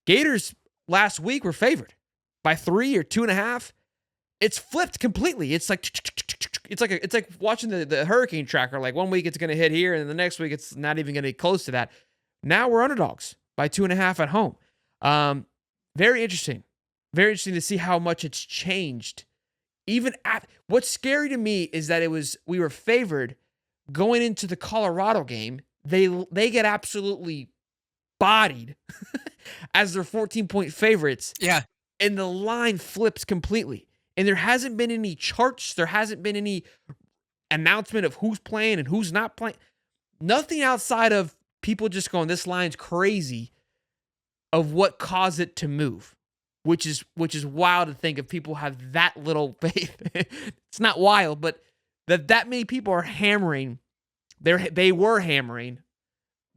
Gators last week were favored by 3 or 2.5. It's flipped completely. It's like watching the hurricane tracker. Like 1 week it's going to hit here, and the next week it's not even going to be close to that. Now we're underdogs by 2.5 at home. Very interesting. Very interesting to see how much it's changed. What's scary to me is that we were favored going into the Colorado game. They get absolutely bodied as their 14-point favorites. Yeah. And the line flips completely. And there hasn't been any charts. There hasn't been any announcement of who's playing and who's not playing. Nothing outside of people just going, this line's crazy, of what caused it to move, which is wild to think if people have that little faith. It's not wild, but that many people are hammering. They were hammering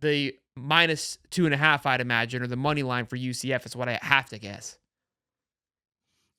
the -2.5, I'd imagine, or the money line for UCF is what I have to guess.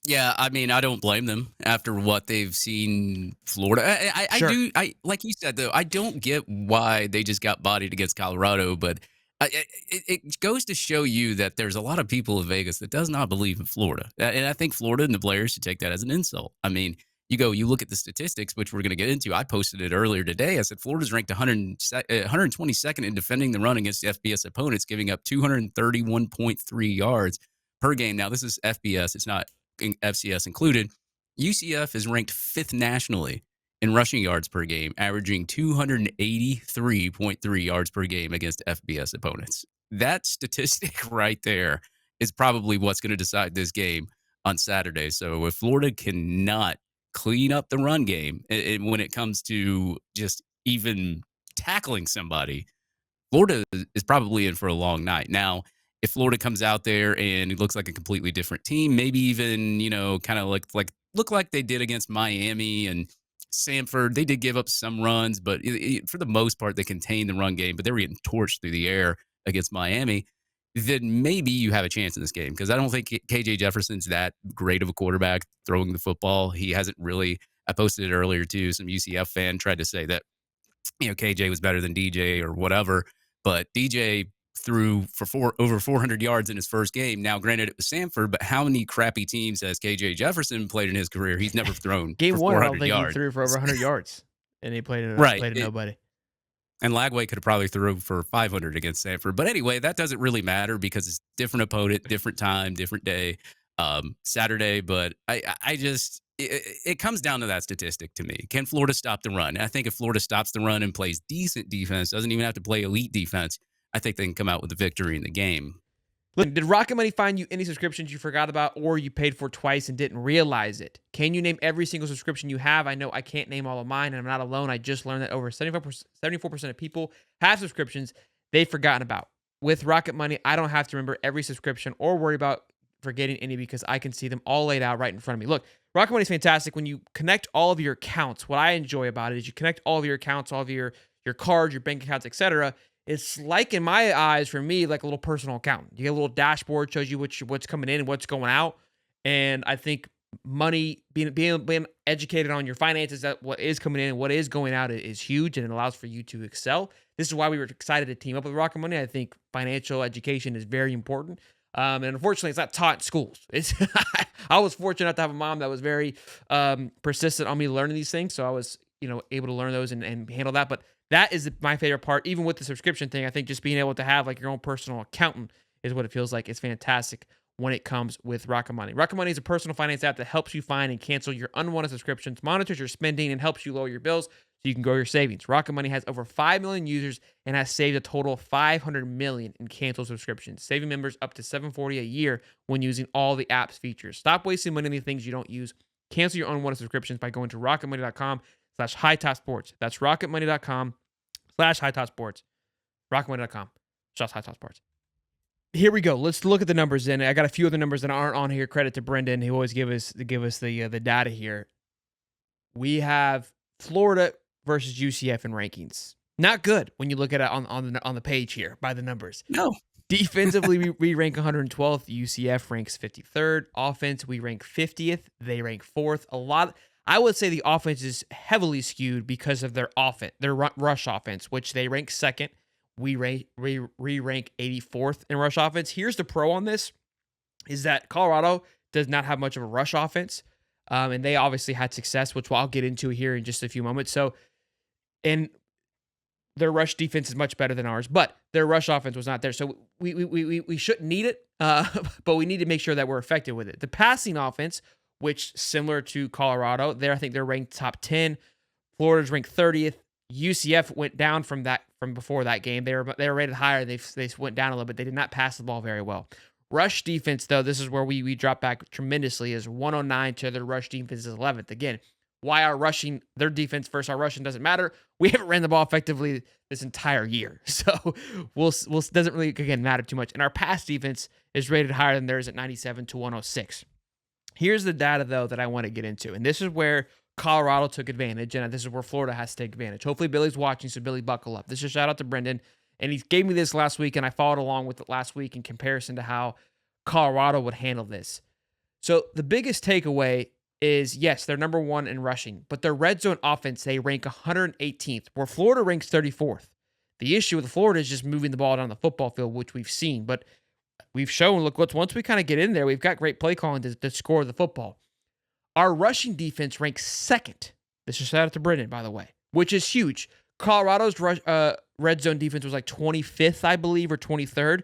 Yeah, I mean, I don't blame them after what they've seen Florida. Sure. I like you said, though, I don't get why they just got bodied against Colorado, but it goes to show you that there's a lot of people in Vegas that does not believe in Florida. And I think Florida and the players should take that as an insult. I mean, you look at the statistics, which we're going to get into. I posted it earlier today. I said Florida's ranked 122nd in defending the run against FBS opponents, giving up 231.3 yards per game. Now, this is FBS. It's not FCS included. UCF is ranked 5th nationally in rushing yards per game, averaging 283.3 yards per game against FBS opponents. That statistic right there is probably what's going to decide this game on Saturday. So if Florida cannot clean up the run game when it comes to just even tackling somebody, Florida is probably in for a long night. Now, if Florida comes out there and it looks like a completely different team, maybe even, kind of look like they did against Miami and Samford, they did give up some runs, but for the most part, they contained the run game, but they were getting torched through the air against Miami. Then maybe you have a chance in this game, because I don't think KJ Jefferson's that great of a quarterback throwing the football. He hasn't really. I posted it earlier too. Some UCF fan tried to say that, KJ was better than DJ or whatever, but DJ threw for over 400 yards in his first game. Now, granted, it was Samford, but how many crappy teams has KJ Jefferson played in his career? He's never thrown Game for one, 400 I don't think yards. he threw for over 100 yards, and he played nobody. And Lagway could have probably threw for 500 against Samford. But anyway, that doesn't really matter because it's different opponent, different time, different day, Saturday. But it comes down to that statistic to me. Can Florida stop the run? And I think if Florida stops the run and plays decent defense, doesn't even have to play elite defense, I think they can come out with a victory in the game. Look, did Rocket Money find you any subscriptions you forgot about or you paid for twice and didn't realize it? Can you name every single subscription you have? I know I can't name all of mine, and I'm not alone. I just learned that over 74% of people have subscriptions they've forgotten about. With Rocket Money, I don't have to remember every subscription or worry about forgetting any because I can see them all laid out right in front of me. Look, Rocket Money is fantastic. When you connect all of your accounts, what I enjoy about it is you connect all of your accounts, all of your cards, your bank accounts, etc. It's like, in my eyes, for me, like a little personal accountant. You get a little dashboard, shows you what's coming in and what's going out. And I think money, being educated on your finances, that what is coming in and what is going out is huge, and it allows for you to excel. This is why we were excited to team up with Rocket Money. I think financial education is very important. And unfortunately, it's not taught in schools. I was fortunate enough to have a mom that was very persistent on me learning these things. So I was, able to learn those and handle that. But that is my favorite part. Even with the subscription thing, I think just being able to have like your own personal accountant is what it feels like. It's fantastic when it comes with Rocket Money. Rocket Money is a personal finance app that helps you find and cancel your unwanted subscriptions, monitors your spending, and helps you lower your bills so you can grow your savings. Rocket Money has over 5 million users and has saved a total of $500 million in canceled subscriptions, saving members up to $740 a year when using all the app's features. Stop wasting money on the things you don't use. Cancel your unwanted subscriptions by going to rocketmoney.com/hightopsports. That's rocketmoney.com/hightopsports. rocketmoney.com/hightopsports. Here we go. Let's look at the numbers. And I got a few other numbers that aren't on here. Credit to Brendan, who always give us the data here. We have Florida versus UCF in rankings. Not good when you look at it on the page here by the numbers. No. Defensively, we rank 112th. UCF ranks 53rd. Offense, we rank 50th. They rank 4th. I would say the offense is heavily skewed because of their rush offense, which they rank 2nd. we rank 84th in rush offense. Here's the pro on this is that Colorado does not have much of a rush offense. And they obviously had success, which I'll get into here in just a few moments. So, and their rush defense is much better than ours, but their rush offense was not there. So we shouldn't need it, but we need to make sure that we're effective with it. The passing offense, which similar to Colorado, I think they're ranked top 10. Florida's ranked 30th. UCF went down from before that game. They were rated higher. They went down a little bit. They did not pass the ball very well. Rush defense, though, this is where we drop back tremendously, is 109 to their rush defense is 11th. Again, why their defense versus our rushing doesn't matter. We haven't ran the ball effectively this entire year. So we'll doesn't really, again, matter too much. And our pass defense is rated higher than theirs at 97 to 106. Here's the data, though, that I want to get into. And this is where Colorado took advantage, and this is where Florida has to take advantage. Hopefully Billy's watching, so Billy, buckle up. This is a shout out to Brendan. And he gave me this last week, and I followed along with it last week in comparison to how Colorado would handle this. So the biggest takeaway is, yes, they're number one in rushing, but their red zone offense, they rank 118th, where Florida ranks 34th. The issue with Florida is just moving the ball down the football field, which we've seen. But we've shown, look, once we kind of get in there, we've got great play calling to score the football. Our rushing defense ranks second. This is shout out to Brendan, by the way, which is huge. Colorado's red zone defense was like 25th, I believe, or 23rd.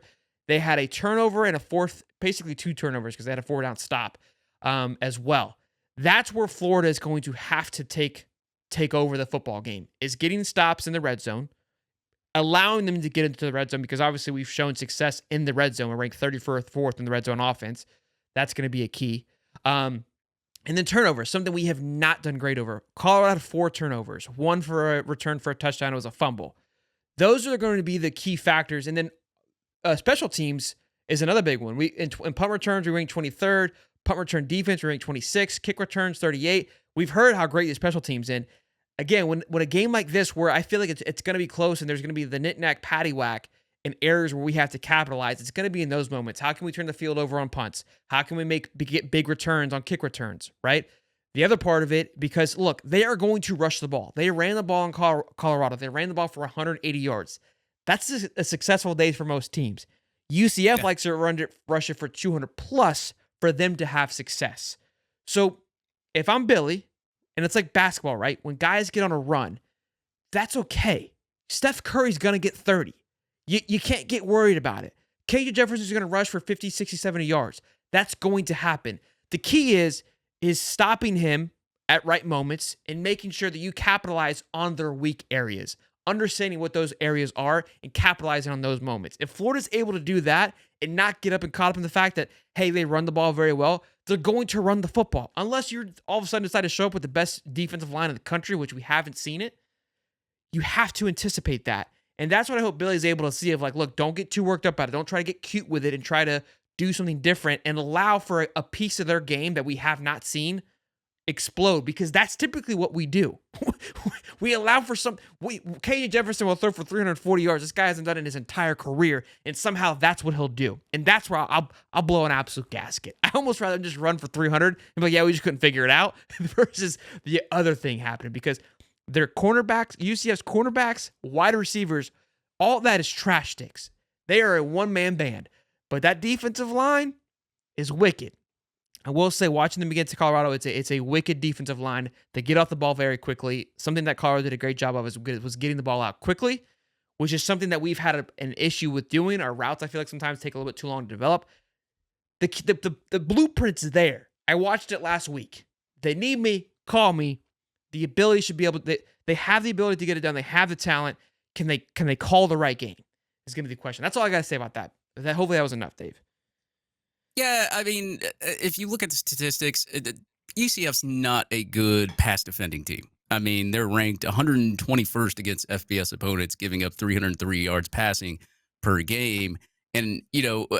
They had a turnover and a fourth, basically 2 turnovers because they had a 4-down stop as well. That's where Florida is going to have to take over the football game, is getting stops in the red zone, allowing them to get into the red zone, because obviously we've shown success in the red zone. We're ranked 34th, 4th in the red zone offense. That's going to be a key. And then turnovers, something we have not done great over. Colorado had 4 turnovers, 1 for a return for a touchdown. It was a fumble. Those are going to be the key factors. And then special teams is another big one. In punt returns, we ranked 23rd. Punt return defense, we ranked 26th. Kick returns, 38. We've heard how great the special teams in. Again, when a game like this, where I feel like it's going to be close and there's going to be the knick-knack, paddywhack, and areas where we have to capitalize, it's going to be in those moments. How can we turn the field over on punts? How can we get big returns on kick returns, right? The other part of it, because, look, they are going to rush the ball. They ran the ball in Colorado. They ran the ball for 180 yards. That's a successful day for most teams. UCF likes to rush it for 200+ for them to have success. So if I'm Billy, and it's like basketball, right? When guys get on a run, that's okay. Steph Curry's going to get 30. You can't get worried about it. KJ Jefferson's going to rush for 50, 60, 70 yards. That's going to happen. The key is stopping him at right moments and making sure that you capitalize on their weak areas, understanding what those areas are and capitalizing on those moments. If Florida's able to do that and not get up and caught up in the fact that, hey, they run the ball very well, they're going to run the football. Unless you're all of a sudden decide to show up with the best defensive line in the country, which we haven't seen it, you have to anticipate that. And that's what I hope Billy's able to see of, like, look, don't get too worked up about it. Don't try to get cute with it and try to do something different and allow for a piece of their game that we have not seen explode, because that's typically what we do. We allow for KJ Jefferson will throw for 340 yards. This guy hasn't done it in his entire career, and somehow that's what he'll do. And that's where I'll blow an absolute gasket. I almost rather just run for 300 and be like, yeah, we just couldn't figure it out, versus the other thing happening, because their cornerbacks, UCF's cornerbacks, wide receivers, all that is trash sticks. They are a one-man band. But that defensive line is wicked. I will say, watching them against Colorado, it's a wicked defensive line. They get off the ball very quickly. Something that Colorado did a great job of was getting the ball out quickly, which is something that we've had an issue with doing. Our routes, I feel like, sometimes take a little bit too long to develop. The blueprint's there. I watched it last week. They need me, call me. The ability should be able to, they have the ability to get it done. They have the talent. Can they call the right game? Is going to be the question. That's all I got to say about that. Hopefully that was enough, Dave. Yeah, I mean, if you look at the statistics, UCF's not a good pass defending team. I mean, they're ranked 121st against FBS opponents, giving up 303 yards passing per game. And,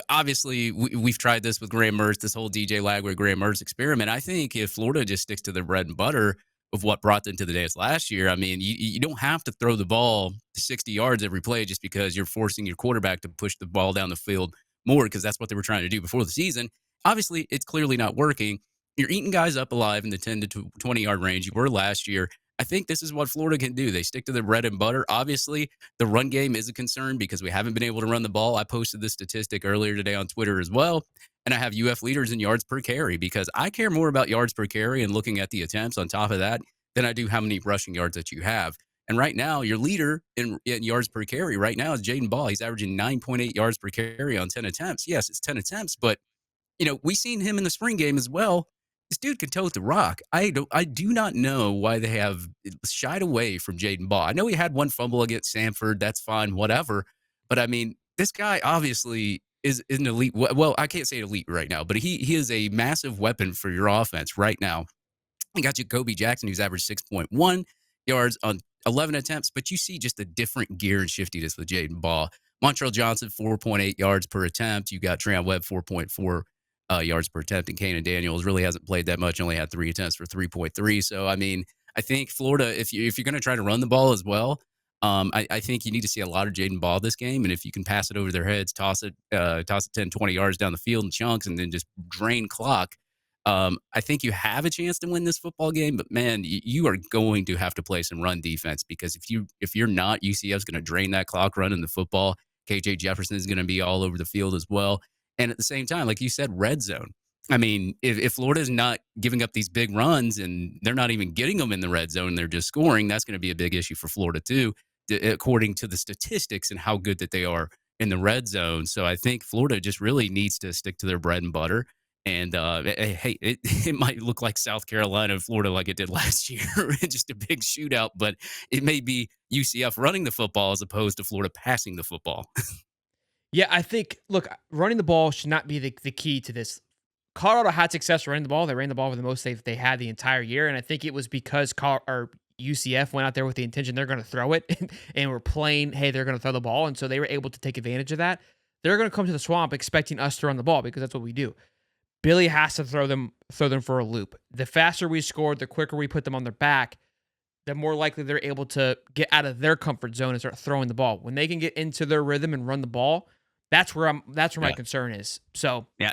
obviously, we've tried this with Graham Mertz, this whole DJ Lagway, Graham Mertz experiment. I think if Florida just sticks to the bread and butter of what brought them to the dance last year, I mean, you don't have to throw the ball 60 yards every play just because you're forcing your quarterback to push the ball down the field more, because that's what they were trying to do before the season. Obviously, it's clearly not working. You're eating guys up alive in the 10 to 20-yard range. You were last year. I think this is what Florida can do. They stick to their bread and butter. Obviously, the run game is a concern because we haven't been able to run the ball. I posted this statistic earlier today on Twitter as well. And I have UF leaders in yards per carry because I care more about yards per carry and looking at the attempts on top of that than I do how many rushing yards that you have. And right now, your leader in yards per carry right now is Jaden Ball. He's averaging 9.8 yards per carry on 10 attempts. Yes, it's 10 attempts, but we seen him in the spring game as well. This dude can tote the rock. I do not know why they have shied away from Jaden Ball. I know he had one fumble against Samford. That's fine, whatever. But I mean, this guy obviously is an elite. Well, I can't say elite right now, but he is a massive weapon for your offense right now. You got Jacoby Jackson, who's averaged 6.1 yards on 11 attempts, but you see just a different gear and shiftiness with Jaden Ball. Montrell Johnson, 4.8 yards per attempt. You got Treon Webb, 4.4 yards per attempt, and Kanan Daniels really hasn't played that much, only had 3 attempts for 3.3. So, I mean, I think Florida, if you're going to try to run the ball as well, I think you need to see a lot of Jaden Ball this game. And if you can pass it over their heads, toss it 10, 20 yards down the field in chunks, and then just drain clock, I think you have a chance to win this football game, but man, you are going to have to play some run defense because if you're not, UCF's going to drain that clock running the football. KJ Jefferson is going to be all over the field as well. And at the same time, like you said, red zone. I mean, if Florida's not giving up these big runs and they're not even getting them in the red zone, they're just scoring, that's going to be a big issue for Florida too, according to the statistics and how good that they are in the red zone. So I think Florida just really needs to stick to their bread and butter. And hey, it might look like South Carolina and Florida like it did last year, just a big shootout, but it may be UCF running the football as opposed to Florida passing the football. Yeah, I think, look, running the ball should not be the key to this. Colorado had success running the ball. They ran the ball for the most they had the entire year. And I think it was because UCF went out there with the intention they're going to throw it and were playing, hey, they're going to throw the ball. And so they were able to take advantage of that. They're going to come to the swamp expecting us to run the ball because that's what we do. Billy has to throw them for a loop. The faster we score, the quicker we put them on their back, the more likely they're able to get out of their comfort zone and start throwing the ball. When they can get into their rhythm and run the ball, that's where my concern is. So yeah,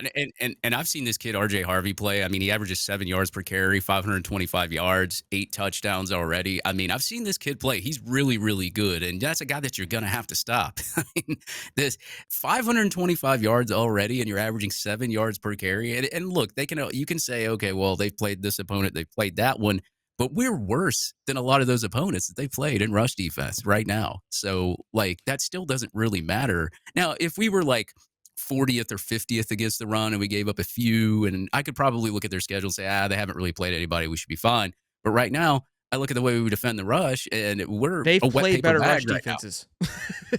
and I've seen this kid RJ Harvey play. I mean, he averages 7 yards per carry, 525 yards, 8 touchdowns already. I mean, I've seen this kid play. He's really, really good, and that's a guy that you're gonna have to stop. I mean, this 525 yards already, and you're averaging 7 yards per carry. And look, you can say, okay, well, they've played this opponent, they've played that one. But we're worse than a lot of those opponents that they played in rush defense right now. So, like, that still doesn't really matter. Now, if we were like 40th or 50th against the run and we gave up a few, and I could probably look at their schedule and say, they haven't really played anybody. We should be fine. But right now, I look at the way we defend the rush, and we're they've a wet played paper better rush bag right now. defenses.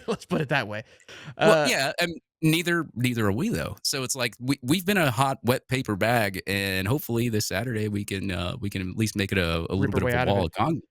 Let's put it that way. Well, yeah, and neither are we though. So it's like we've been a hot wet paper bag, and hopefully this Saturday we can at least make it a little Rip bit our of way a out of ball it. of con.